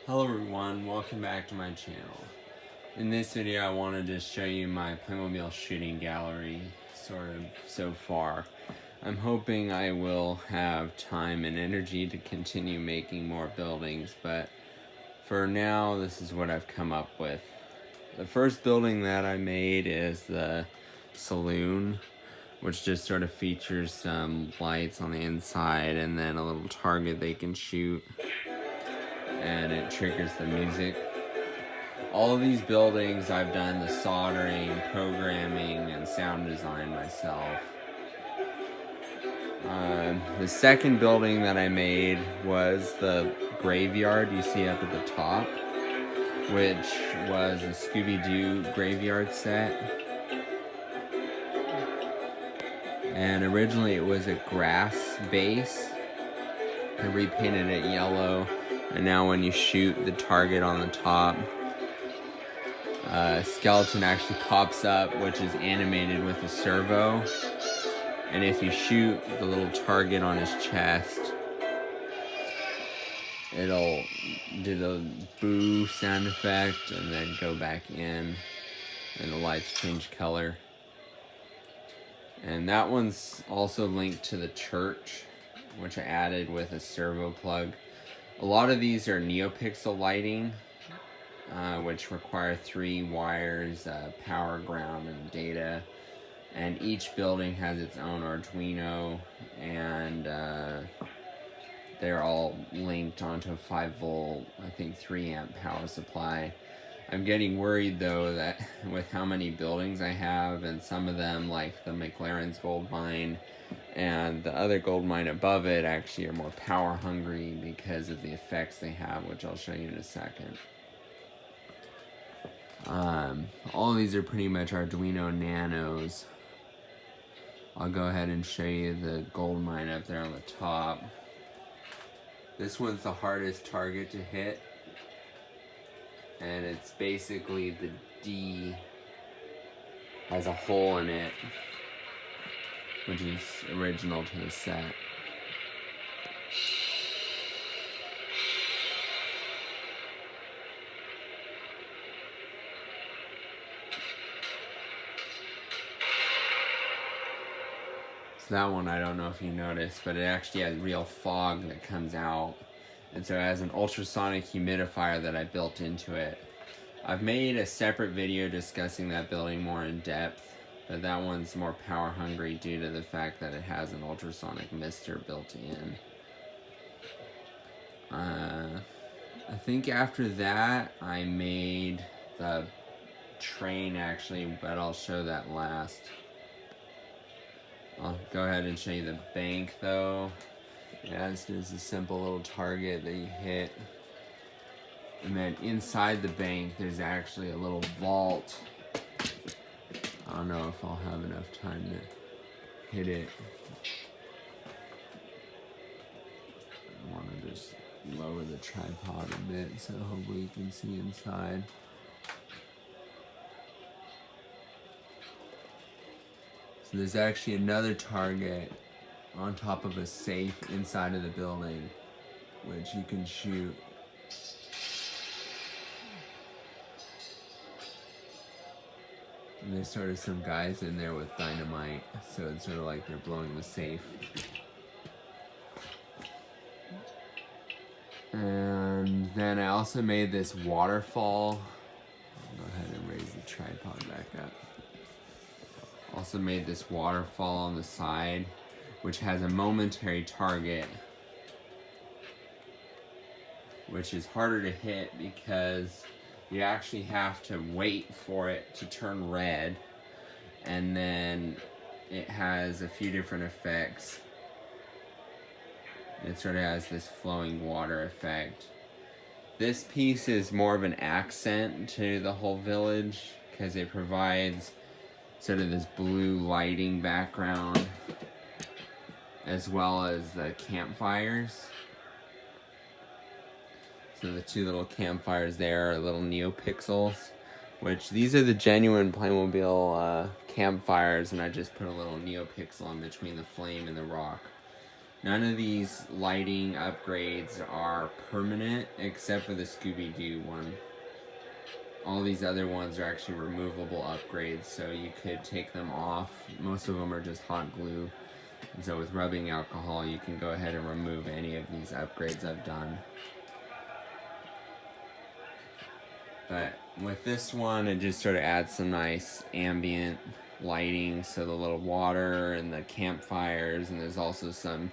Hello everyone, welcome back to my channel. In this video I wanted to show you my Playmobil shooting gallery, sort of, so far. I'm hoping I will have time and energy to continue making more buildings, but for now this is what I've come up with. The first building that I made is the saloon, which just sort of features some lights on the inside and then a little target they can shoot, and it triggers the music. All of these buildings I've done the soldering, programming, and sound design myself. The second building that I made was the graveyard you see up at the top, which was a Scooby-Doo graveyard set. And originally it was a grass base. I repainted it yellow, and now when you shoot the target on the top, a skeleton actually pops up, which is animated with a servo. And if you shoot the little target on his chest, it'll do the boo sound effect and then go back in, and the lights change color. And that one's also linked to the church, which I added with a servo plug. A lot of these are NeoPixel lighting, which require 3 wires, power, ground, and data. And each building has its own Arduino, and they're all linked onto a 5-volt, I think 3-amp power supply. I'm getting worried though that with how many buildings I have, and some of them, like the McLaren's gold mine and the other gold mine above it, actually are more power hungry because of the effects they have, which I'll show you in a second. All of these are pretty much Arduino Nanos. I'll go ahead and show you the gold mine up there on the top. This one's the hardest target to hit, and it's basically the D has a hole in it, which is original to the set. So that one, I don't know if you noticed, but it actually has real fog that comes out. And so it has an ultrasonic humidifier that I built into it. I've made a separate video discussing that building more in depth, but that one's more power hungry due to the fact that it has an ultrasonic mister built in. I think after that I made the train actually, but I'll show that last. I'll go ahead and show you the bank though. Yeah, this is a simple little target that you hit. And then inside the bank there's actually a little vault. I don't know if I'll have enough time to hit it. I want to just lower the tripod a bit so hopefully you can see inside. So there's actually another target on top of a safe inside of the building, which you can shoot. And there's sort of some guys in there with dynamite, so it's sort of like they're blowing the safe. And then I also made this waterfall. I'll go ahead and raise the tripod back up. Also made this waterfall on the side, which has a momentary target, which is harder to hit because you actually have to wait for it to turn red, and then it has a few different effects. It sort of has this flowing water effect. This piece is more of an accent to the whole village because it provides sort of this blue lighting background, as well as the campfires. So the 2 little campfires there are little NeoPixels, which these are the genuine Playmobil campfires, and I just put a little NeoPixel in between the flame and the rock. None of these lighting upgrades are permanent except for the Scooby-Doo one. All these other ones are actually removable upgrades, so you could take them off. Most of them are just hot glue. And so with rubbing alcohol, you can go ahead and remove any of these upgrades I've done. But with this one, it just sort of adds some nice ambient lighting. So the little water and the campfires, and there's also some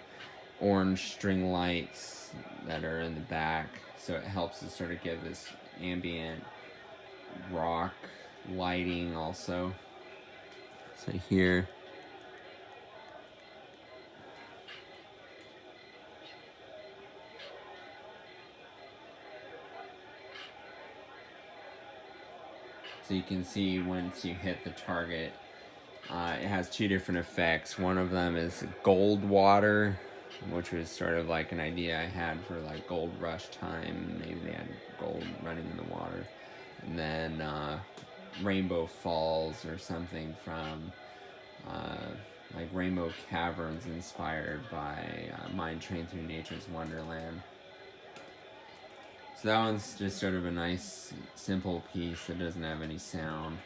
orange string lights that are in the back. So it helps to sort of give this ambient rock lighting also. So here, so you can see once you hit the target, it has two different effects. One of them is gold water, which was sort of like an idea I had for like gold rush time. Maybe they had gold running in the water. And then Rainbow Falls or something from like Rainbow Caverns, inspired by Mine Train Through Nature's Wonderland. So that one's just sort of a nice simple piece that doesn't have any sound.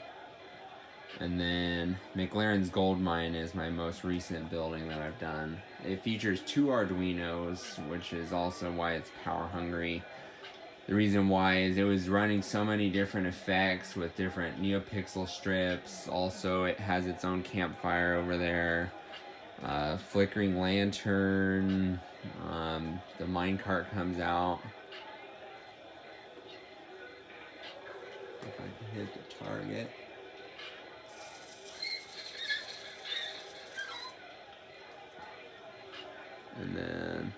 And then McLaren's Gold Mine is my most recent building that I've done. It features 2 Arduinos, which is also why it's power hungry. The reason why is it was running so many different effects with different NeoPixel strips. Also, it has its own campfire over there. Flickering lantern. The minecart comes out. If I can hit the target. And then,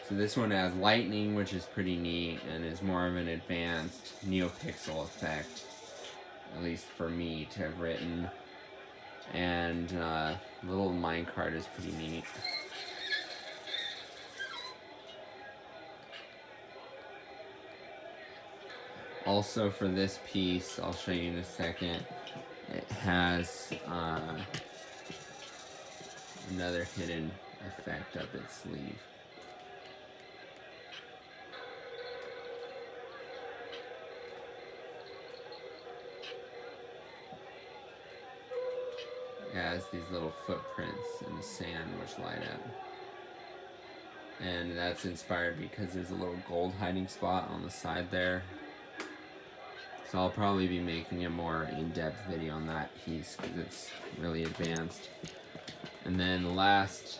so this one has lightning, which is pretty neat and is more of an advanced NeoPixel effect, at least for me to have written. And the little minecart is pretty neat. Also for this piece, I'll show you in a second, it has another hidden effect up its sleeve. It has these little footprints in the sand which light up. And that's inspired because there's a little gold hiding spot on the side there. So I'll probably be making a more in-depth video on that piece because it's really advanced. And then last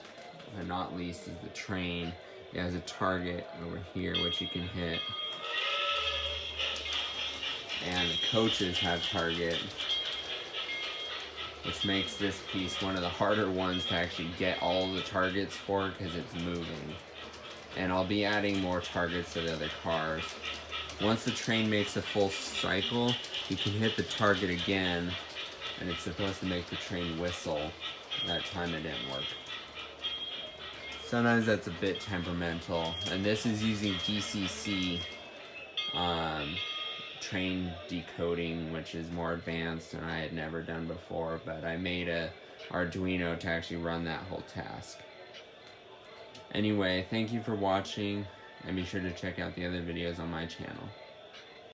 but not least is the train. It has a target over here which you can hit. And the coaches have target, which makes this piece one of the harder ones to actually get all the targets for because it's moving. And I'll be adding more targets to the other cars. Once the train makes a full cycle, you can hit the target again, and it's supposed to make the train whistle. That time it didn't work. Sometimes that's a bit temperamental, and this is using DCC train decoding, which is more advanced and I had never done before, but I made a Arduino to actually run that whole task. Anyway, thank you for watching, and be sure to check out the other videos on my channel.